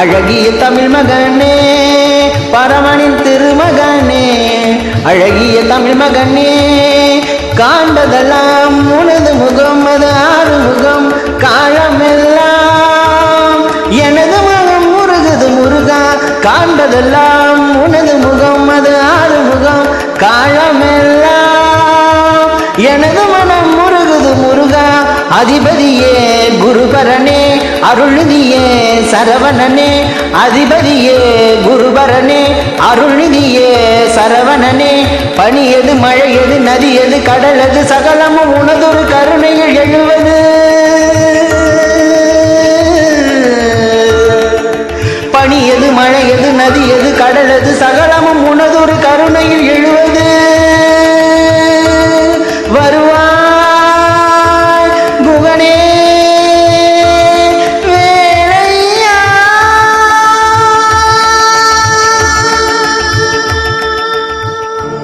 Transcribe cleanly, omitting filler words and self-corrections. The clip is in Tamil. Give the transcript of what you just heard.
அழகிய தமிழ் மகனே பரமனின் திருமகனே அழகிய தமிழ் மகனே காண்பதெல்லாம் உனது முகம் அது ஆறு முகம் காலமெல்லாம் எனது மனம் முருகுது முருகா காண்பதெல்லாம் உனது முகம் அது ஆறு முகம் காலமெல்லாம் எனது மனம் முருகுது முருகா அதிபதியே குருபரனே அருள்நிதியே சரவணனே அதிபதியே குருபரனே அருள்நிதியே சரவணனே பனியது மழையது நதியது கடலது சகலமும் உனதொரு கருணையில் எழுவது பனியது மழையது நதியது கடலது சகலமும் உனதொரு கருணையில் எழுவது